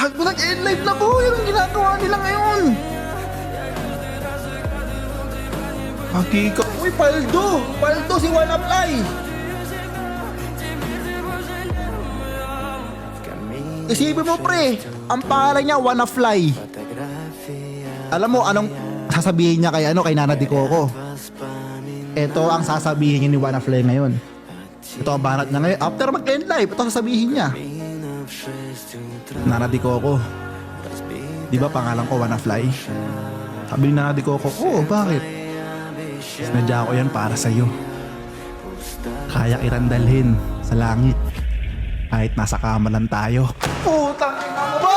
Hago nag-end live na ko. Yan ang ginagawa nila ngayon. Hakika. Uy, Paldo! Paldo si Wanafly! Isipin mo pre, ang pangalan niya Wanafly. Alam mo anong sasabihin niya kay kay Nana Di Coco? Ito ang sasabihin niya ni Wanafly ngayon. Ito ang banat niya ngayon. After mag-end live, ito sasabihin niya. Nana Di Coco, di ba pangalan ko Wanafly? Sabi ni Nana Di Coco, oo, bakit? Sinadya ko yan para sa'yo. Kaya irandalhin sa langit kahit nasa kama lang tayo. Putang ina mo ba?